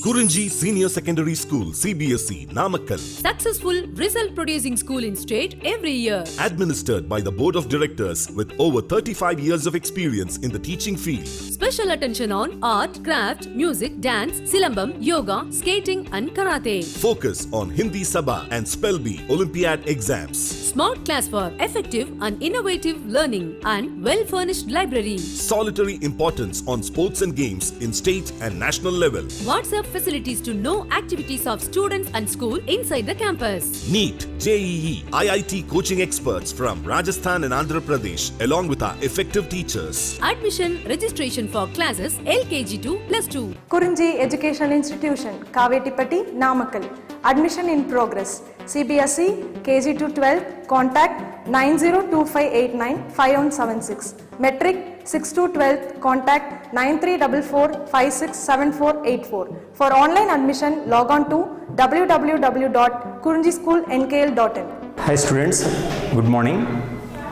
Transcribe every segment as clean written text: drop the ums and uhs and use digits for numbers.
Kurinji Senior Secondary School, CBSE, Namakkal. Successful result producing school in state every year. Administered by the Board of Directors with over 35 years of experience in the teaching field. Special attention on art, craft, music, dance, silambam, yoga, skating and karate. Focus on Hindi Sabha and Spell Bee Olympiad exams. Smart class for effective and innovative learning and well-furnished library. Solitary importance on sports and games in state and national level. WhatsApp facilities to know activities of students and school inside the campus. NEET, JEE, IIT coaching experts from Rajasthan and Andhra Pradesh along with our effective teachers. Admission registration for classes LKG to +2. Kurinji Educational Institution, Kavetipatti, Namakkal. Admission in progress. CBSE, KG to 12, contact 9025895176. Metric 6 to 12, contact 9344567484. For online admission, log on to www.kurinjischoolnkl.in. Hi students, good morning.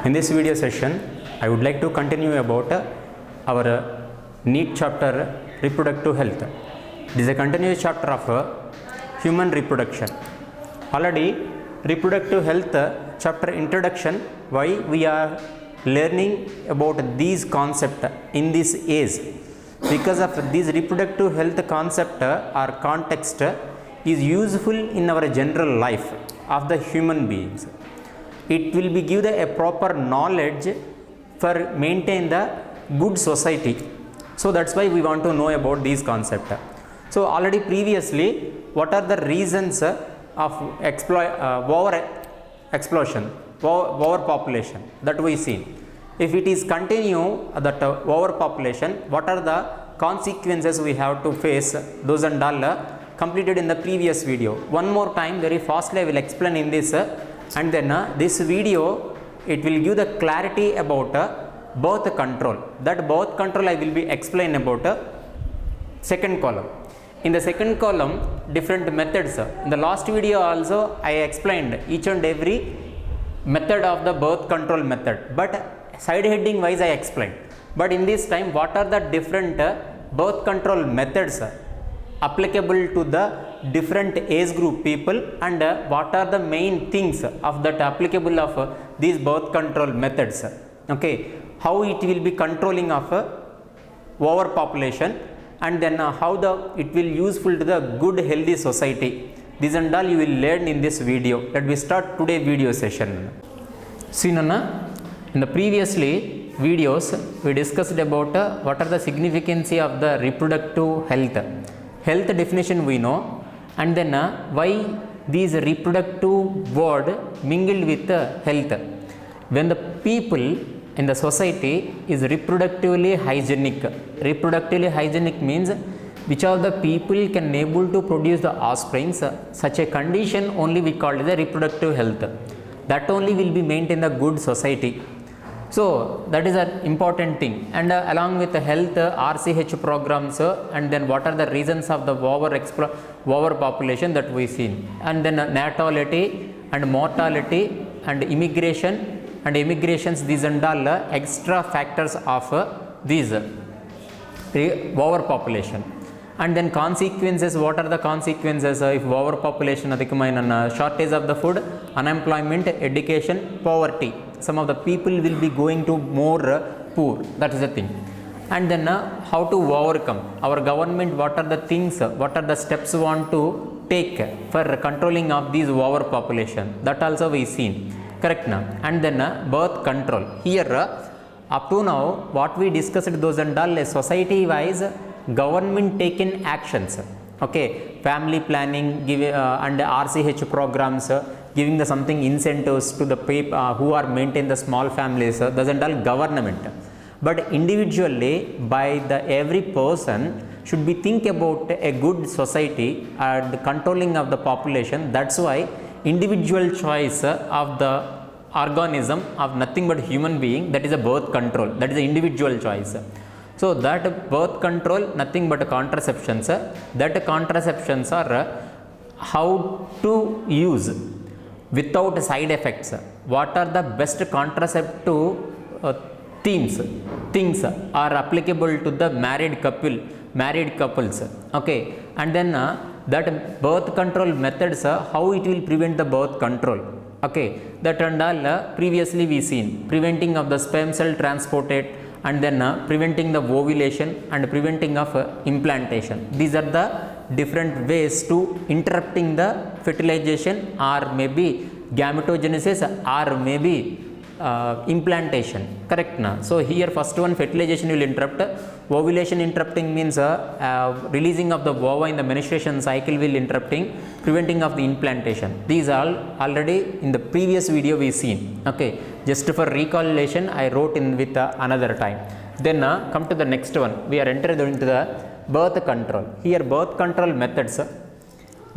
In this video session, I would like to continue about our NEET chapter reproductive health. It is a continuous chapter of human reproduction. Already reproductive health chapter introduction, why we are learning about these concept in this age, because of this reproductive health concept or context is useful in our general life of the human beings. It will be give a proper knowledge for maintain the good society. So that's why we want to know about these concept. So already previously, what are the reasons of overpopulation that we see? If it is continue that overpopulation, what are the consequences we have to face? Those and all completed in the previous video. One more time, very fastly I will explain in this, and then this video it will give the clarity about birth control. That birth control I will be explain about second column. In the second column, different methods. In the last video also I explained each and every method of the birth control method, but side heading wise I explained. But in this time, what are the different birth control methods applicable to the different age group people, and what are the main things of that applicable of these birth control methods? Okay, how it will be controlling of overpopulation, and then how it will useful to the good healthy society. This and all you will learn in this video. Let me start today video session. See Nana, in the previously videos we discussed about what are the significance of the reproductive health. Health definition we know, and then why these reproductive word mingled with health. When the people in the society is reproductively hygienic. Reproductively hygienic means which of the people can able to produce the offsprings, such a condition only we call the reproductive health. That only will be maintained the good society. So that is an important thing. And along with the health RCH programs, and then what are the reasons of the overpopulation that we see, and then natality and mortality and immigration and immigrations, these and all extra factors of these overpopulation. And then consequences, what are the consequences if overpopulation adhikamaina, shortage of the food, unemployment, education, poverty. Some of the people will be going to more poor, that is the thing. And then how to overcome, our government, what are the things, what are the steps we want to take for controlling of these overpopulation, that also we seen, correct now. And then birth control, here up to now what we discussed those and all society wise government taken actions, okay, family planning, give and RCH programs, giving the something incentives to the people who are maintain the small families, doesn't all government. But individually by the every person should be think about a good society and controlling of the population. That's why individual choice of the organism of nothing but human being, that is a birth control, that is the individual choice. So that birth control nothing but contraceptions. That contraceptions are how to use without side effects. What are the best contraceptive things are applicable to the married couple married couples. Okay, and then that birth control methods, how it will prevent the birth control. Okay, that and all previously we seen preventing of the sperm cell transported, and then preventing the ovulation and preventing of implantation. These are the different ways to interrupting the fertilization or maybe gametogenesis or maybe implantation. Correct na? So here first one, fertilization will interrupt. Ovulation interrupting means releasing of the ova in the menstruation cycle will interrupting, preventing of the implantation. These all already in the previous video we seen. Okay, just for recollection I wrote in with another time. Then come to the next one. We are entering into the birth control. Here birth control methods.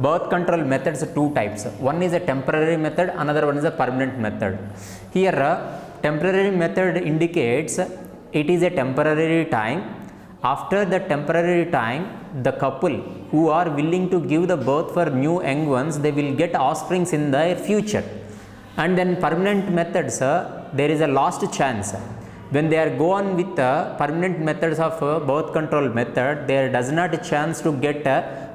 Birth control methods two types. One is a temporary method, another one is a permanent method. Here temporary method indicates it is a temporary time. After the temporary time, the couple who are willing to give the birth for new young ones, they will get offsprings in their future. And then permanent methods, there is a lost chance. When they are go on with permanent methods of birth control method, there does not a chance to get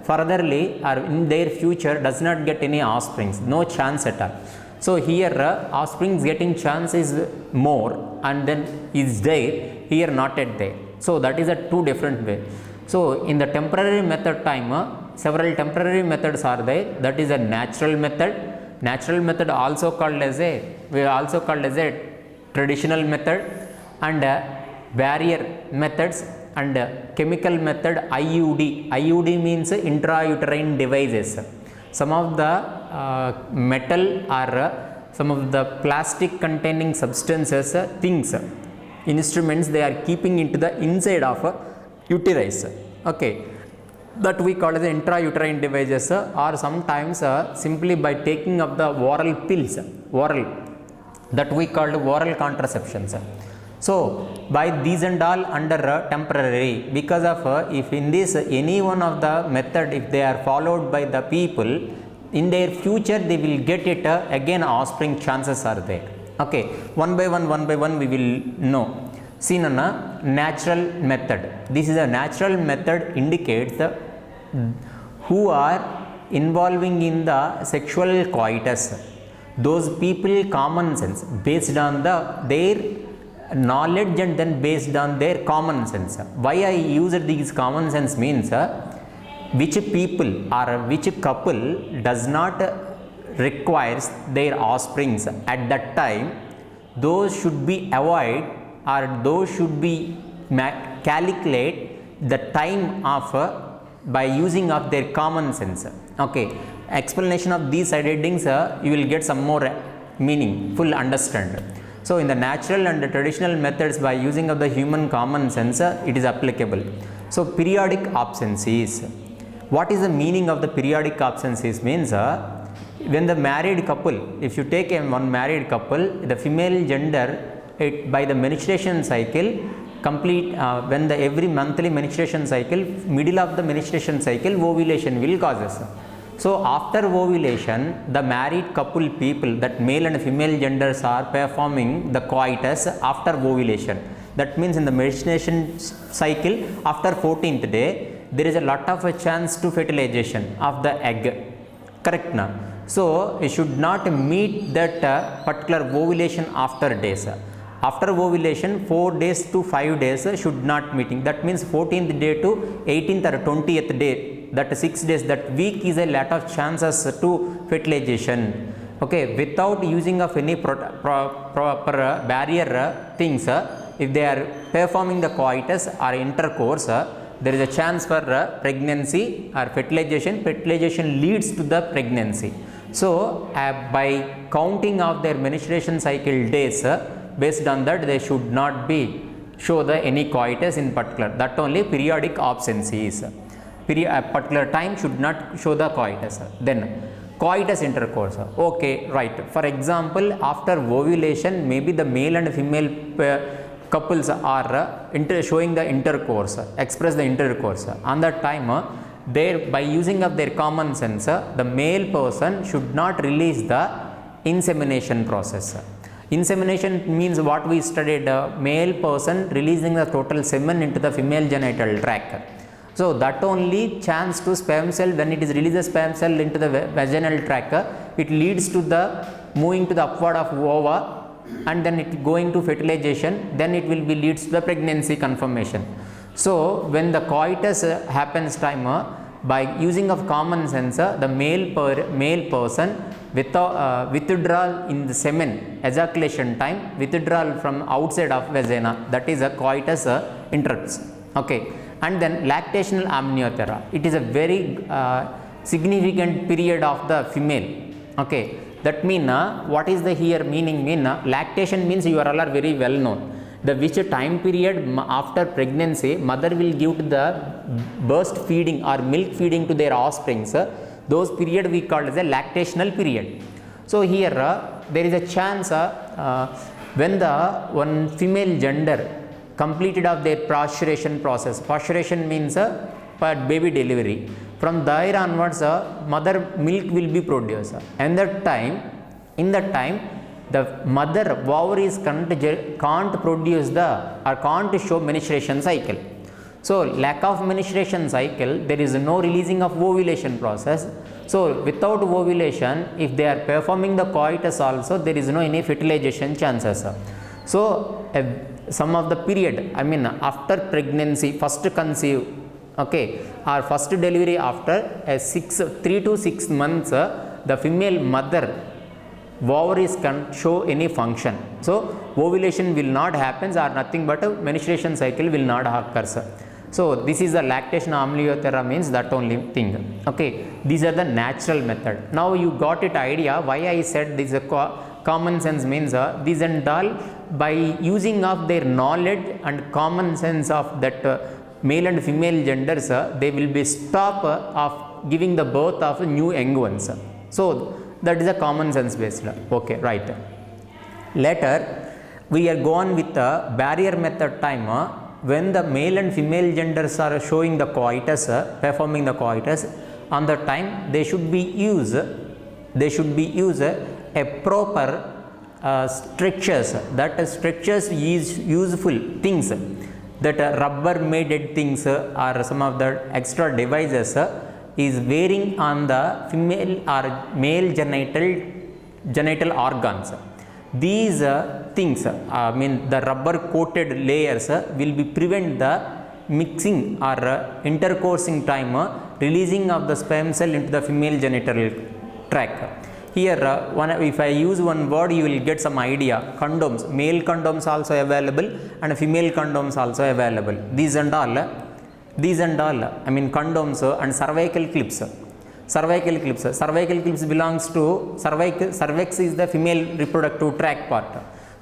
furtherly or in their future does not get any offsprings, no chance at all. So here offsprings getting chance is more, and then is there, here not at there. So that is a two different way. So in the temporary method time, several temporary methods are there. That is a natural method. Natural method also called as a traditional method, and barrier methods, and chemical method IUD. IUD means intrauterine devices. Some of the metal or some of the plastic containing substances, things, instruments they are keeping into the inside of uterus. Okay, that we call as intrauterine devices, or sometimes simply by taking of the oral pills, that we called oral contraceptions. So by these and all under temporary, because of if in this any one of the method if they are followed by the people, in their future they will get it again offspring chances are there. Okay, one by one we will know. See Nana, natural method. This is a natural method indicates the who are involving in the sexual coitus. Those people common sense based on their knowledge and then based on their common sense. Why I used these common sense means which people or which couple does not requires their offsprings at that time, those should be avoid, or those should be calculate the time of by using of their common sense. Okay, explanation of these headings you will get some more meaning, full understand. So in the natural and the traditional methods, by using of the human common sense, it is applicable. So periodic absences. What is the meaning of the periodic absences means when the married couple, if you take one married couple, the female gender, by the menstruation cycle complete, when the every monthly menstruation cycle, middle of the menstruation cycle, ovulation will causes. So after ovulation, the married couple people, that male and female genders are performing the coitus after ovulation. That means in the menstruation cycle after 14th day, there is a lot of a chance to fertilization of the egg. Correct na? So you should not meet that particular ovulation after days. After ovulation 4 days to 5 days should not meeting. That means 14th day to 18th or 20th day, that 6 days, that week is a lot of chances to fertilization. Okay, without using of any proper barrier things, if they are performing the coitus or intercourse, there is a chance for pregnancy or fertilization. Fertilization leads to the pregnancy. So by counting of their menstruation cycle days, based on that they should not be show the any coitus in particular. That only periodic absences. A particular time should not show the coitus. Then coitus intercourse. Okay, right. For example, after ovulation, maybe the male and female couples are showing the intercourse, express the intercourse. On that time, by using of their common sense, the male person should not release the insemination process. Insemination means what we studied, male person releasing the total semen into the female genital tract. So that only chance to sperm cell, when it is released the sperm cell into the vaginal tract, it leads to the moving to the upward of ova, and then it going to fertilization, then it will be leads to the pregnancy confirmation. So when the coitus happens time, by using of common sense, the male person withdrawal in the semen, ejaculation time, withdrawal from outside of vagina, that is a coitus interrupts. Okay. And then lactational amniothera, it is a very significant period of the female. Okay. That mean what is the here meaning? Lactation means you are all are very well known. The which time period after pregnancy mother will give to the burst feeding or milk feeding to their offsprings, those period we call as a lactational period. So here there is a chance when the one female gender completed of their posturation process. Posturation means baby delivery. From there onwards, mother milk will be produced. And in that time, the mother ovaries can't produce or can't show menstruation cycle. So lack of menstruation cycle, there is no releasing of ovulation process. So without ovulation, if they are performing the coitus also, there is no any fertilization chances. So some of the period, after pregnancy, first conceive, okay, or first delivery after 3 to 6 months, the female mother ovaries can't show any function. So ovulation will not happen, or nothing but a menstruation cycle will not occur. So this is the lactation amniothera, means that only thing. Okay, these are the natural method. Now you got it idea why I said this is a common sense, means these and all, by using of their knowledge and common sense of that male and female genders, they will be stop of giving the birth of new young ones. So that is a common sense based. Okay, right. Later we are gone with the barrier method time, when the male and female genders are showing the coitus, performing the coitus, on the time they should be use a proper structures, that structures is useful things, that rubber made things or some of the extra devices is wearing on the female or male genital organs. These things, the rubber coated layers will be prevent the mixing or intercoursing time, releasing of the sperm cell into the female genital tract. Here if I use one word, you will get some idea. Condoms, male condoms also available and female condoms also available. These and all, condoms and cervical clips. Cervical clips belongs to cervix is the female reproductive tract part.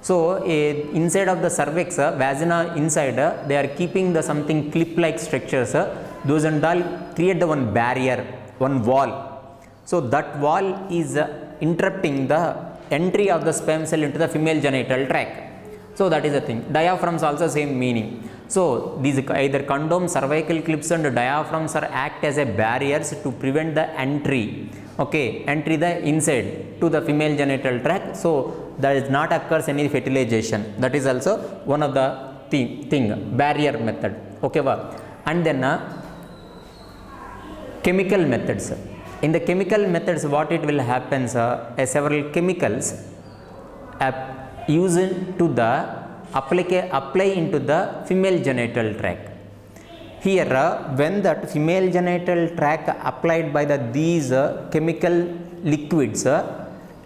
So inside of the cervix, vagina inside, they are keeping the something clip like structures. Those and all create the one barrier, one wall. So that wall is interrupting the entry of the sperm cell into the female genital tract. So that is the thing. Diaphragms also same meaning. So these either condoms, cervical clips and diaphragms are act as a barriers to prevent the entry. Okay, entry the inside to the female genital tract. So there is not occurs any fertilization. That is also one of the thing barrier method. Okay, and then chemical methods. In the chemical methods, what it will happen, several chemicals used to the apply into the female genital tract. Here, when that female genital tract applied by these chemical liquids,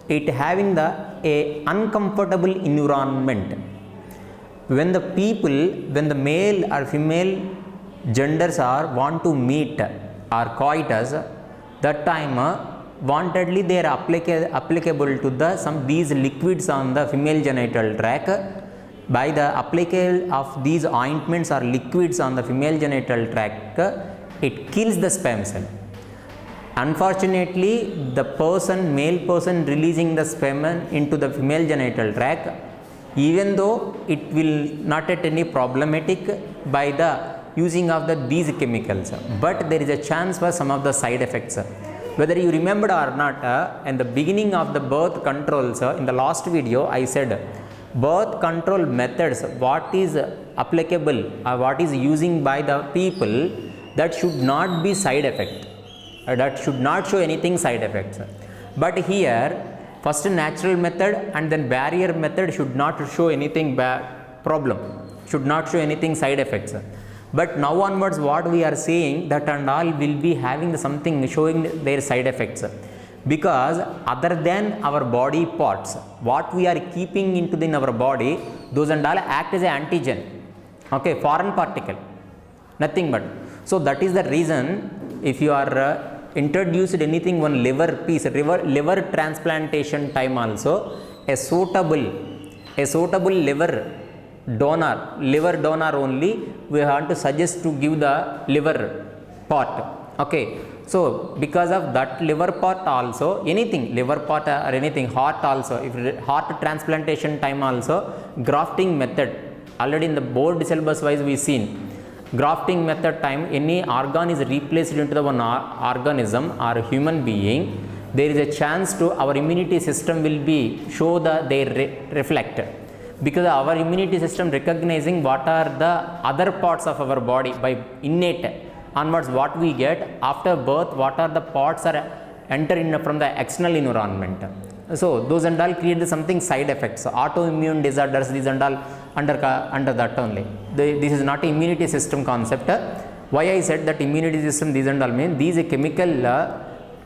it having a uncomfortable environment. When the male or female genders want to meet or coitus, that time wantedly they are applicable to these liquids on the female genital tract. By the application of these ointments or liquids on the female genital tract, it kills the sperm cell. Unfortunately, the male person releasing the sperm into the female genital tract, even though it will not at any problematic by the using of these chemicals, but there is a chance for some of the side effects. Whether you remembered or not, in the beginning of the birth controls, in the last video I said birth control methods, what is applicable or what is using by the people, that should not be side effect, that should not show anything side effects. But here first natural method and then barrier method should not show anything problem, should not show anything side effects. But now onwards what we are seeing, that and all will be having something showing their side effects, because other than our body parts, what we are keeping into in our body, those and all act as an antigen, okay, foreign particle, nothing but. So that is the reason, if you are introduced anything, one liver piece, liver transplantation time also, a suitable liver donor only we have to suggest to give the liver part, okay. So because of that liver part also, anything liver part or anything, heart also, if heart transplantation time also, grafting method, already in the board syllabus wise we seen, grafting method time, any organ is replaced into the one organism or human being, there is a chance to our immunity system will be show they reflect, because our immunity system recognizing what are the other parts of our body by innate onwards, what we get after birth, what are the parts are enter in from the external environment. So those and all create something side effects, autoimmune disorders, these and all under that only. This is not immunity system concept. Why I said that immunity system, these and all mean these chemical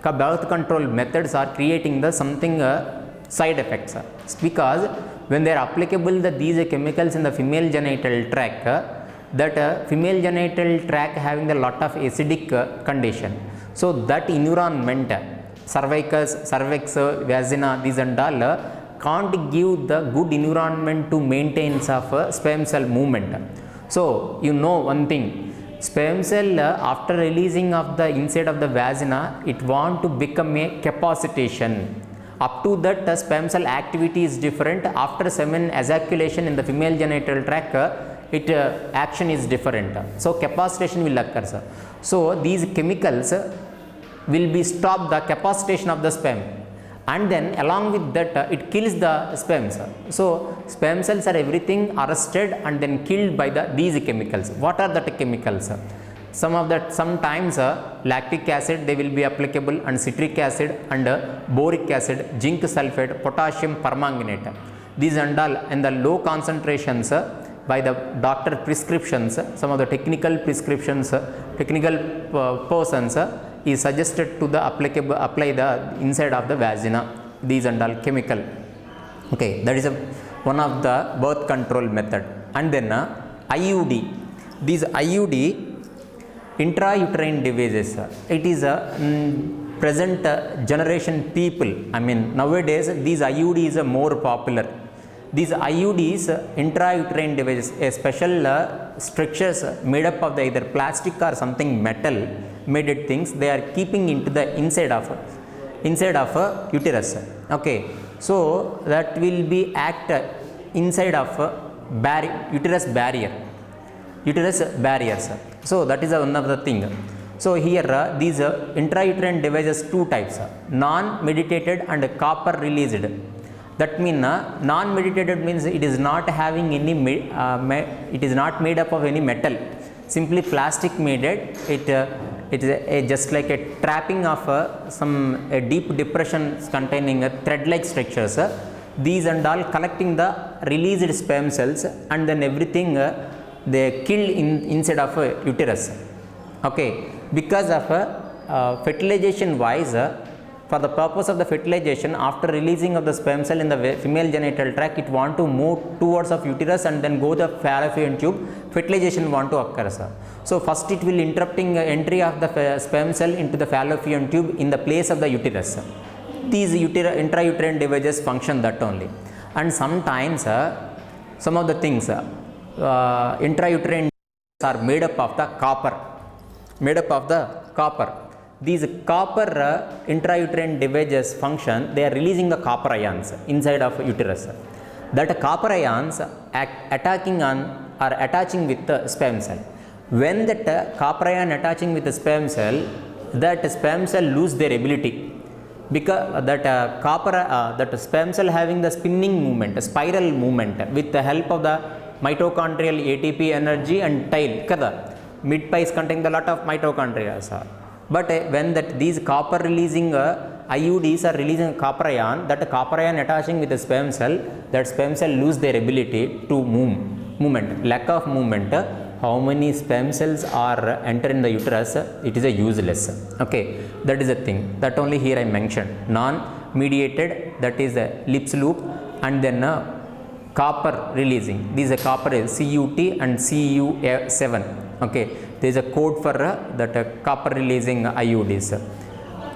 birth control methods are creating the something side effects, because when they are applicable these chemicals in the female genital tract, that female genital tract having a lot of acidic condition, so that environment, cervix, vagina, these and all can't give the good environment to maintenance of sperm cell movement. So you know one thing, sperm cell after releasing of the inside of the vagina, it want to become a capacitation. Up to that sperm cell activity is different. After semen ejaculation in the female genital tract, it action is different. So capacitation will occur, sir. So these chemicals will be stop the capacitation of the sperm, and then along with that it kills the sperms. So sperm cells are everything arrested and then killed by these chemicals. What are the chemicals? Some of that, sometimes lactic acid they will be applicable, and citric acid and boric acid, zinc sulfate, potassium permanganate, these and all in the low concentrations by the doctor prescriptions, some of the technical prescriptions, technical persons is suggested to the apply the inside of the vagina, these and all chemical, okay. That is one of the birth control method. And then IUD, these IUD, intrauterine devices, it is a present generation people, I mean nowadays these IUD is more popular. These IUDs, intrauterine devices, a special structures made up of the either plastic or something metal made things, they are keeping into the inside of uterus, okay. So that will be act inside of uterus barriers. So that is one of the thing. So here these intrauterine devices two types, non-meditated and copper released. That means non-meditated means it is not having any it is not made up of any metal, simply plastic made it is just like a trapping of a deep depression containing thread like structures, these and all collecting the released sperm cells, and then everything they kill inside of uterus, okay. Because of fertilization wise, for the purpose of the fertilization, after releasing of the sperm cell in the female genital tract, it want to move towards of uterus and then go the fallopian tube, fertilization want to occur, sir. So first it will interrupting entry of the sperm cell into the fallopian tube in the place of the uterus. These intrauterine devices function that only. And sometimes some of the things intrauterine are made up of the copper. These copper intrauterine devices function, they are releasing the copper ions inside of uterus. That copper ions attacking on or attaching with the sperm cell. When that copper ion attaching with the sperm cell, that sperm cell lose their ability, because that that sperm cell having the spinning movement, spiral movement with the help of the mitochondrial ATP energy and tail kada. mid pies contain a lot of mitochondria. But when these copper releasing IUDs are releasing copper ion, that copper ion attaching with the sperm cell, that sperm cell lose their ability to movement, lack of movement. How many sperm cells are enter in the uterus, it is a useless. Okay, that is a thing that only here I mentioned. Non-mediated, that is a Lips loop, and then copper releasing. These are copper is CUT and CU7. Okay, there is a code for that copper releasing IUDs.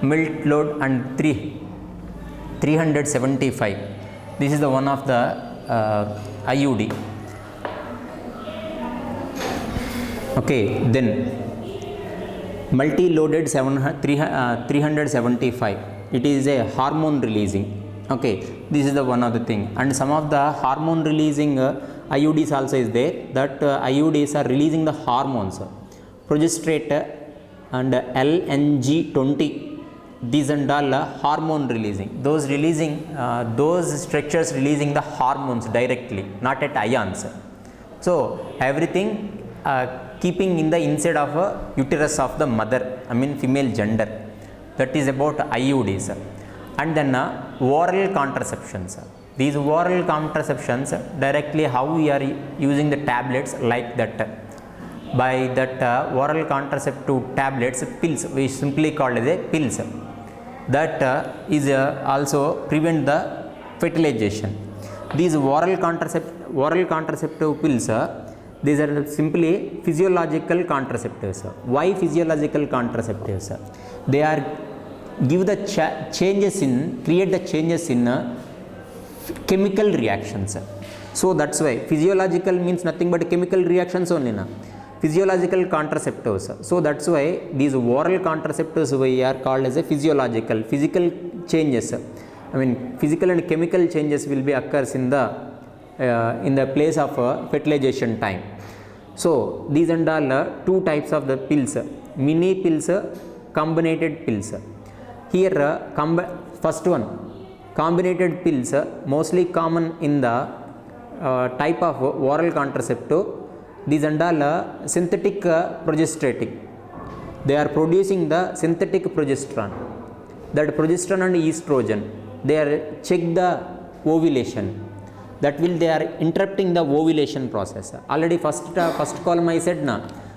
Milt load and 375. This is the one of the IUD. Okay, then multi-loaded 375. It is a hormone releasing. Okay, this is the one of the thing. And some of the hormone releasing IUDs also is there. That IUDs are releasing the hormones, progesterone and LNG20. These and all hormone releasing. Those releasing those structures releasing the hormones directly, not at ions. So everything keeping in the inside of a uterus of the mother, I mean female gender. That is about IUDs. And then oral contraceptions. These oral contraceptions directly how we are using the tablets like that. By that oral contraceptive tablets, pills, we simply call it a pills. That is also prevent the fertilization. These oral contraceptive pills, these are simply physiological contraceptives. Why physiological contraceptives? They are give the create the changes in chemical reactions. So that's why physiological means nothing but chemical reactions only. Physiological contraceptives. So that's why these oral contraceptives we are called as a physical changes. I mean physical and chemical changes will be occurs in the place of fertilization time. So these and all two types of the pills, mini pills, combinated pills. Here first one, combinated pills, mostly common in the type of oral contraceptive. These and all synthetic progesterone. They are producing the synthetic progesterone. That progesterone and estrogen, they are check the ovulation. That will they are interrupting the ovulation process. Already first column I said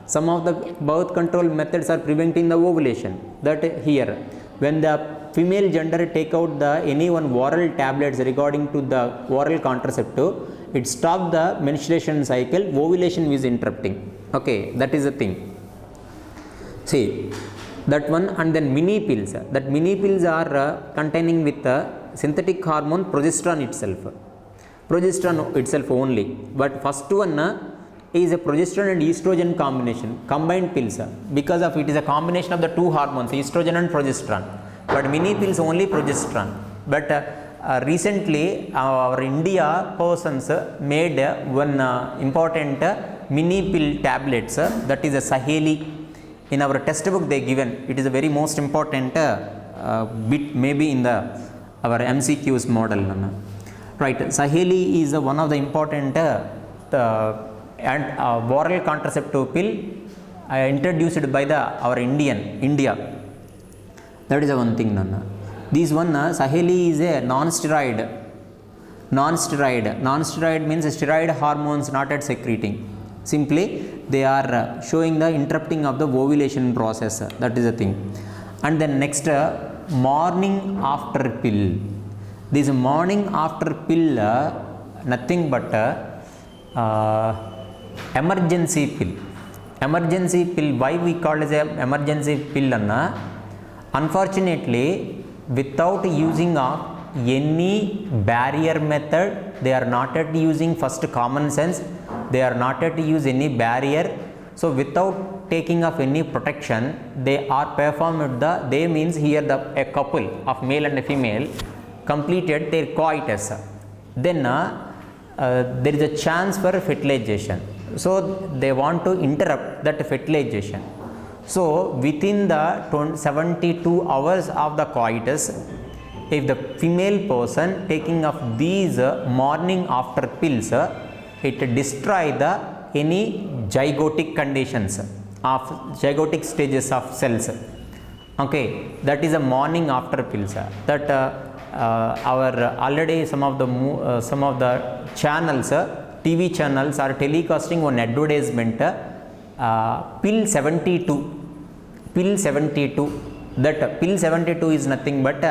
some of the birth control methods are preventing the ovulation. That here when the female gender take out the any one oral tablets regarding to the oral contraceptive, it stops the menstruation cycle, ovulation is interrupting. Okay, that is the thing. See that one. And then mini pills, that mini pills are containing with the synthetic hormone progesterone itself only. But first one is a progesterone and estrogen combination, combined pills, because of it is a combination of the two hormones, estrogen and progesterone. But mini pills only progesterone. But recently our India persons made one important mini pill tablets, that is a Saheli. In our textbook they given, it is a very most important bit maybe in the our MCQs model. Right, Saheli is one of the important oral contraceptive pill introduced by our India. That is one thing. This one Saheli is a non-steroid. Non-steroid means steroid hormones not at secreting. Simply they are showing the interrupting of the ovulation process. That is the thing. And then next morning after pill. This morning after pill nothing but emergency pill. Emergency pill, why we call it as a emergency pill? Unfortunately, without using of any barrier method, they are not at using first common sense, they are not at use any barrier. So without taking of any protection, they are performed they means here a couple of male and a female completed their coitus. Then there is a chance for fertilization. So they want to interrupt that fertilization. So within the 72 hours of the coitus, if the female person taking of these morning after pills, it destroy the any zygotic conditions. of zygotic stages of cells. Okay, that is a morning after pills. That our already some of the channels, TV channels are telecasting one advertisement, pill 72. Pill 72. That pill 72 is nothing but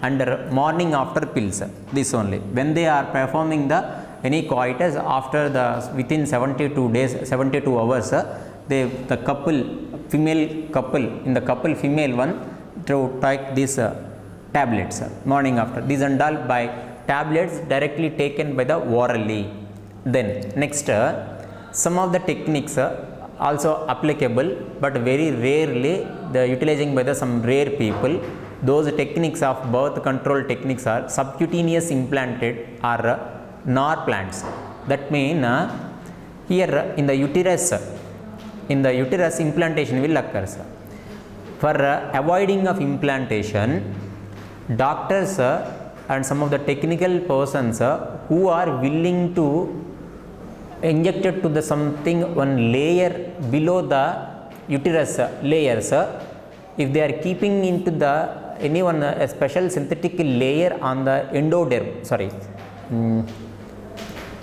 under morning after pills. This only. When they are performing the any coitus after the within 72 days, 72 hours, the couple, female couple, in the couple female one to take these tablets morning after. These and all by tablets directly taken by the orally. Then next, some of the techniques also applicable, but very rarely the utilizing by the some rare people. Those techniques of birth control techniques are subcutaneous implanted or Norplants. That mean here in the uterus implantation will occur. For avoiding of implantation, doctors and some of the technical persons who are willing to injected to the something one layer below the uterus layers, if they are keeping into the anyone a special synthetic layer on the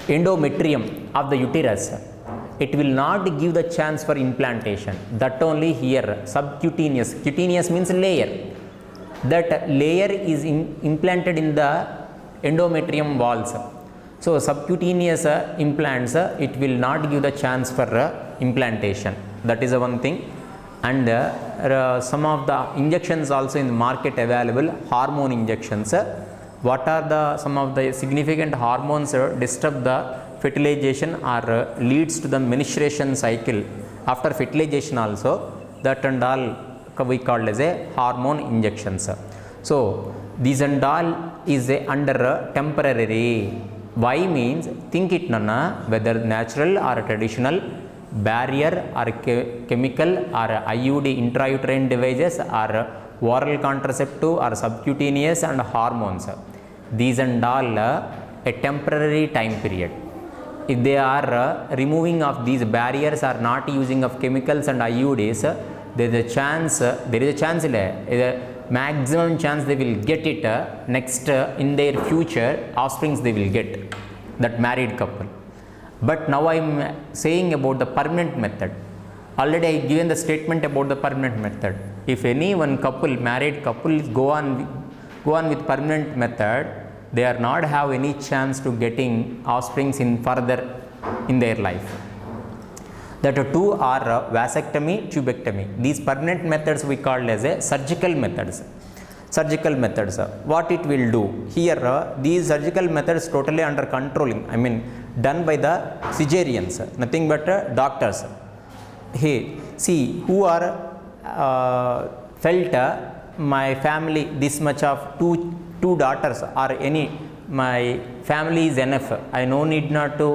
endometrium of the uterus, it will not give the chance for implantation. That only here subcutaneous, cutaneous means layer, that layer is implanted in the endometrium walls. So subcutaneous implants, it will not give the chance for implantation. That is one thing. And some of the injections also in the market available, hormone injections. What are some of the significant hormones disturb the fertilization or leads to the menstruation cycle after fertilization also, that and all we call as a hormone injections. So these and all is under temporary. Why means think it nana, whether natural or traditional, barrier or chemical or IUD intrauterine devices or oral contraceptive or subcutaneous and hormones. These and all a temporary time period. If they are removing of these barriers or not using of chemicals and IUDs, there is a chance, maximum chance they will get it next in their future offsprings they will get, that married couple. But now I am saying about the permanent method. Already I given the statement about the permanent method. If any one couple, married couple go on with permanent method, they are not have any chance to getting offsprings in further in their life. The two are vasectomy, tubectomy. These permanent methods we call as a surgical methods. Surgical methods. What it will do? Here these surgical methods totally under controlling. I mean done by the cesareans, nothing but doctors. Hey, see who are felt my family this much of two daughters or any, my family is enough. I no need not to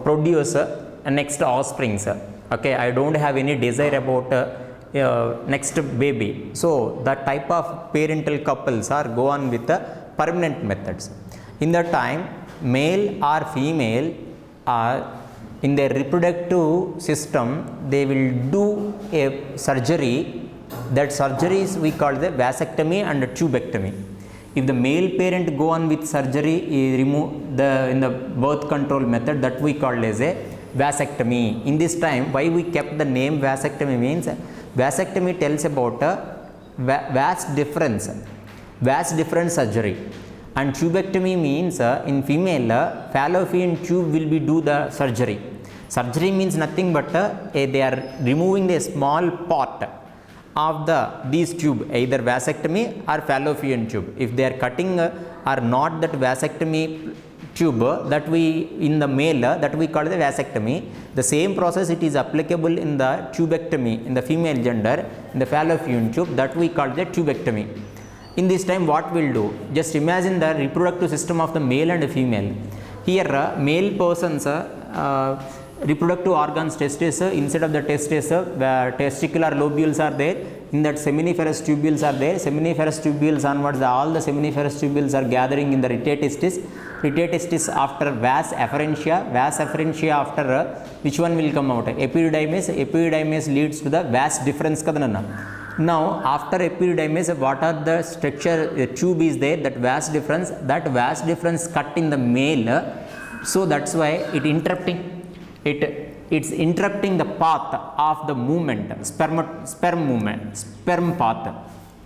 produce next offsprings. Okay, I don't have any desire about next baby. So that type of parental couples are go on with the permanent methods. In that time, male or female are in their reproductive system, they will do a surgery. That surgeries we call the vasectomy and tubectomy. If the male parent go on with surgery, remove in the birth control method, that we call as a vasectomy. In this time, why we kept the name vasectomy means vasectomy tells about vast difference surgery, and tubectomy means in female fallopian tube will be do the surgery. Surgery means nothing but they are removing the small part of these tube, either vasectomy or fallopian tube. If they are cutting or not that vasectomy tube, that we in the male that we call the vasectomy, the same process it is applicable in the tubectomy in the female gender, in the fallopian tube, that we call the tubectomy. In this time what we'll do, just imagine the reproductive system of the male and female. Here male persons reproductive organs testes, inside of the testes testicular lobules are there, in that seminiferous tubules are there. Seminiferous tubules onwards, all the seminiferous tubules are gathering in the rhetatestis. Rhetatestis after vas afferentia. Vas afferentia after which one will come out? Epididymis. Epididymis leads to the vas difference kadanana. Now after epididymis, what are the structure tube is there, that vas difference cut in the male, so that's why it's interrupting the path of the movement, sperm path.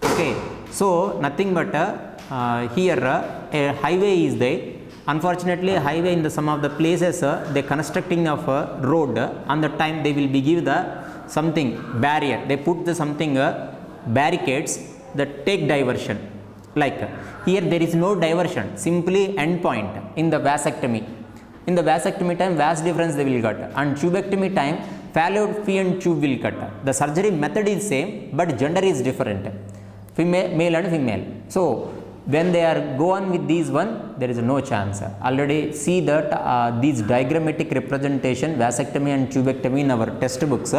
Okay, so nothing but here a highway is there. Unfortunately, highway in the some of the places they constructing of a road, on the time they will be give the something barrier, they put the something barricades that take diversion. Like here there is no diversion, simply end point in the vasectomy. In the vasectomy time, vas difference they will cut, and tubectomy time fallopian tube will cut. The surgery method is same, but gender is different, male and female. So when they are go on with these one, there is no chance. Already see that these diagrammatic representation, vasectomy and tubectomy in our textbooks,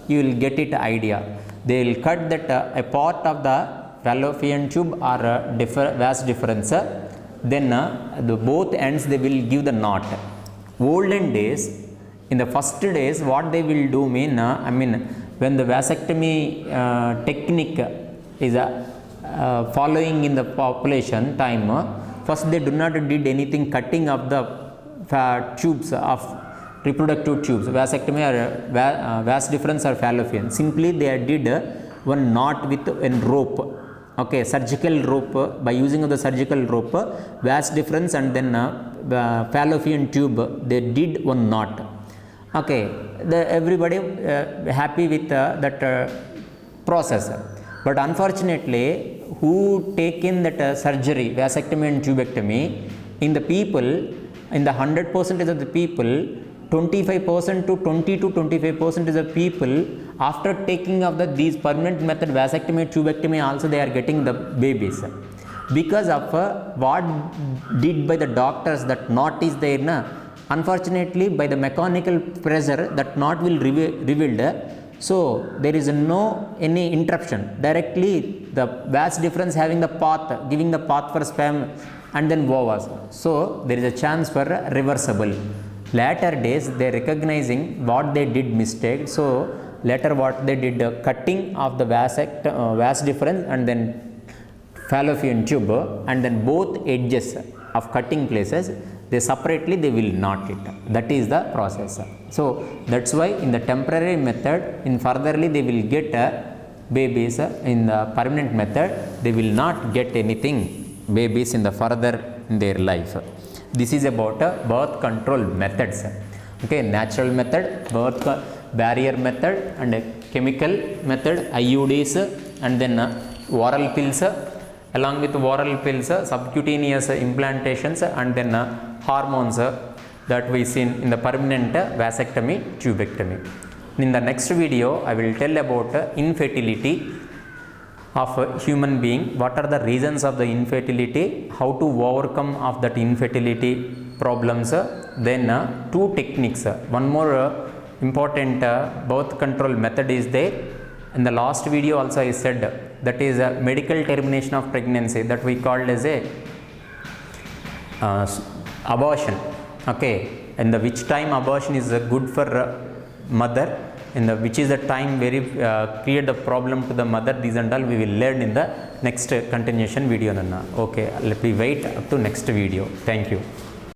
you will get it idea. They will cut that a part of the fallopian tube or vas difference, then the both ends they will give the knot. Olden days, in the first days, what they will do when the vasectomy technique is following in the population time, first they do not did anything cutting of the tubes of reproductive tubes, vasectomy or vas difference or fallopian. Simply they did one knot with a rope. Okay, surgical rope, by using of the surgical rope, vas difference and then fallopian tube, they did one knot. Okay, everybody happy with that process. But unfortunately, who take in that surgery, vasectomy and tubectomy, in the people, in the 100% of the people, 25% to 20 to 25% of the people, after taking of these permanent method vasectomy, tubectomy, also they are getting the babies. Because of what did by the doctors, that knot is there, unfortunately by the mechanical pressure that knot will revealed. So there is no any interruption, directly the vas difference having the path, giving the path for sperm and then ovas. So there is a chance for reversible. Later days they recognizing what they did mistake, so later what they did, cutting of the vas difference and then fallopian tube, and then both edges of cutting places they separately they will knot it. That is the process. So that's why in the temporary method, in furtherly they will get babies. In the permanent method they will not get anything babies in the further in their life. This is about birth control methods. Okay, natural method, birth barrier method, and chemical method, IUDs, and then oral pills. Along with oral pills, subcutaneous implantations, and then hormones that we seen in the permanent vasectomy, tubectomy. In the next video, I will tell about infertility of a human being, what are the reasons of the infertility, how to overcome of that infertility problems, then two techniques. One more important birth control method is there. In the last video also I said, that is a medical termination of pregnancy, that we called as a abortion. Okay, and the which time abortion is good for mother, in the which is the time very create the problem to the mother, these and all we will learn in the next continuation video. Okay, let me wait up to next video. Thank you.